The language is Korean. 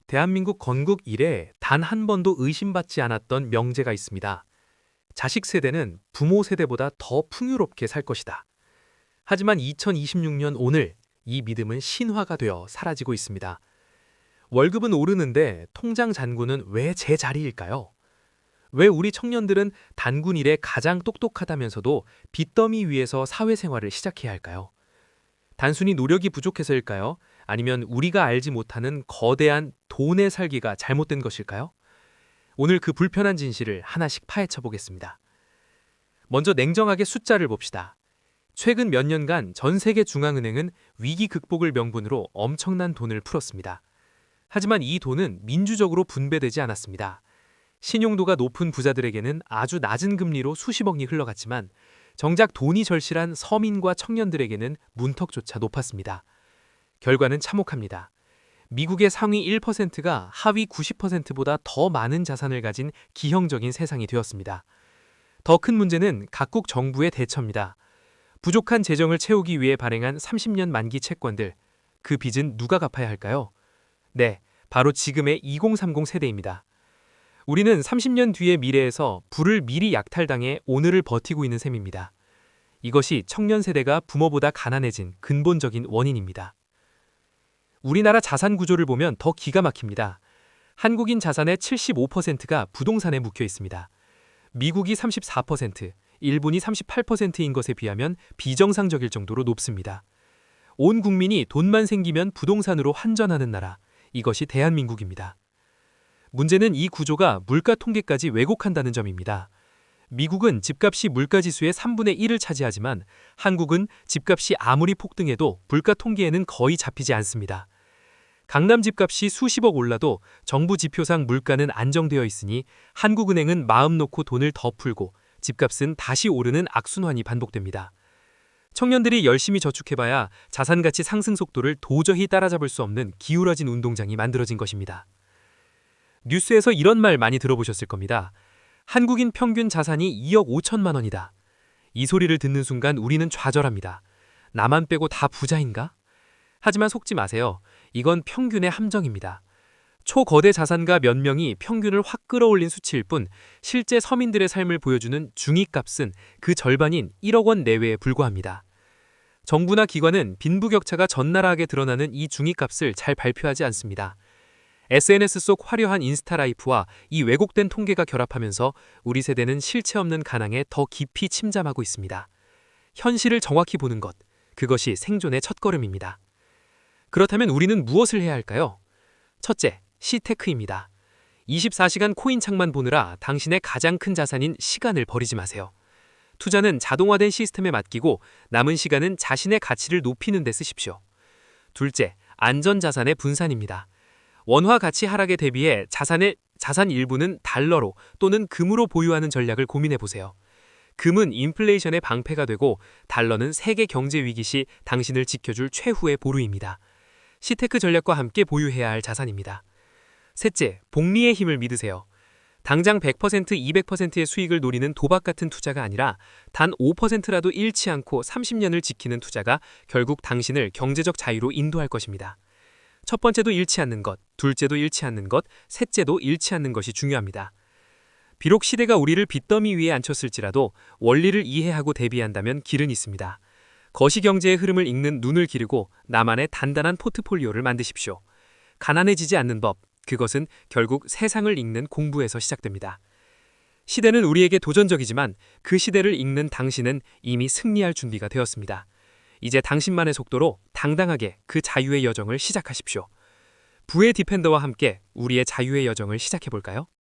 대한민국 건국 이래 단 한 번도 의심받지 않았던 명제가 있습니다. 자식 세대는 부모 세대보다 더 풍요롭게 살 것이다. 하지만 2026년 오늘 이 믿음은 신화가 되어 사라지고 있습니다. 월급은 오르는데 통장 잔고는 왜 제자리일까요? 왜 우리 청년들은 단군 이래 가장 똑똑하다면서도 빚더미 위에서 사회생활을 시작해야 할까요? 단순히 노력이 부족해서일까요? 아니면 우리가 알지 못하는 거대한 돈의 살기가 잘못된 것일까요? 오늘 그 불편한 진실을 하나씩 파헤쳐 보겠습니다. 먼저 냉정하게 숫자를 봅시다. 최근 몇 년간 전 세계 중앙은행은 위기 극복을 명분으로 엄청난 돈을 풀었습니다. 하지만 이 돈은 민주적으로 분배되지 않았습니다. 신용도가 높은 부자들에게는 아주 낮은 금리로 수십억이 흘러갔지만 정작 돈이 절실한 서민과 청년들에게는 문턱조차 높았습니다. 결과는 참혹합니다. 미국의 상위 1%가 하위 90%보다 더 많은 자산을 가진 기형적인 세상이 되었습니다. 더 큰 문제는 각국 정부의 대처입니다. 부족한 재정을 채우기 위해 발행한 30년 만기 채권들, 그 빚은 누가 갚아야 할까요? 네, 바로 지금의 2030 세대입니다. 우리는 30년 뒤의 미래에서 부를 미리 약탈당해 오늘을 버티고 있는 셈입니다. 이것이 청년 세대가 부모보다 가난해진 근본적인 원인입니다. 우리나라 자산 구조를 보면 더 기가 막힙니다. 한국인 자산의 75%가 부동산에 묵혀 있습니다. 미국이 34%, 일본이 38%인 것에 비하면 비정상적일 정도로 높습니다. 온 국민이 돈만 생기면 부동산으로 환전하는 나라, 이것이 대한민국입니다. 문제는 이 구조가 물가 통계까지 왜곡한다는 점입니다. 미국은 집값이 물가지수의 3분의 1을 차지하지만 한국은 집값이 아무리 폭등해도 물가 통계에는 거의 잡히지 않습니다. 강남 집값이 수십억 올라도 정부 지표상 물가는 안정되어 있으니 한국은행은 마음 놓고 돈을 더 풀고 집값은 다시 오르는 악순환이 반복됩니다. 청년들이 열심히 저축해봐야 자산가치 상승 속도를 도저히 따라잡을 수 없는 기울어진 운동장이 만들어진 것입니다. 뉴스에서 이런 말 많이 들어보셨을 겁니다. 한국인 평균 자산이 2억 5천만 원이다. 이 소리를 듣는 순간 우리는 좌절합니다. 나만 빼고 다 부자인가? 하지만 속지 마세요. 이건 평균의 함정입니다. 초거대 자산가 몇 명이 평균을 확 끌어올린 수치일 뿐 실제 서민들의 삶을 보여주는 중위값은 그 절반인 1억 원 내외에 불과합니다. 정부나 기관은 빈부격차가 적나라하게 드러나는 이 중위값을 잘 발표하지 않습니다. SNS 속 화려한 인스타 라이프와 이 왜곡된 통계가 결합하면서 우리 세대는 실체 없는 가난에 더 깊이 침잠하고 있습니다. 현실을 정확히 보는 것, 그것이 생존의 첫걸음입니다. 그렇다면 우리는 무엇을 해야 할까요? 첫째, 시테크입니다. 24시간 코인 창만 보느라 당신의 가장 큰 자산인 시간을 버리지 마세요. 투자는 자동화된 시스템에 맡기고 남은 시간은 자신의 가치를 높이는 데 쓰십시오. 둘째, 안전자산의 분산입니다. 원화 가치 하락에 대비해 자산 일부는 달러로 또는 금으로 보유하는 전략을 고민해 보세요. 금은 인플레이션의 방패가 되고 달러는 세계 경제 위기 시 당신을 지켜줄 최후의 보루입니다. 시테크 전략과 함께 보유해야 할 자산입니다. 셋째, 복리의 힘을 믿으세요. 당장 100%, 200%의 수익을 노리는 도박 같은 투자가 아니라 단 5%라도 잃지 않고 30년을 지키는 투자가 결국 당신을 경제적 자유로 인도할 것입니다. 첫 번째도 잃지 않는 것, 둘째도 잃지 않는 것, 셋째도 잃지 않는 것이 중요합니다. 비록 시대가 우리를 빚더미 위에 앉혔을지라도 원리를 이해하고 대비한다면 길은 있습니다. 거시경제의 흐름을 읽는 눈을 기르고 나만의 단단한 포트폴리오를 만드십시오. 가난해지지 않는 법, 그것은 결국 세상을 읽는 공부에서 시작됩니다. 시대는 우리에게 도전적이지만 그 시대를 읽는 당신은 이미 승리할 준비가 되었습니다. 이제 당신만의 속도로 당당하게 그 자유의 여정을 시작하십시오. 부의 디펜더와 함께 우리의 자유의 여정을 시작해볼까요?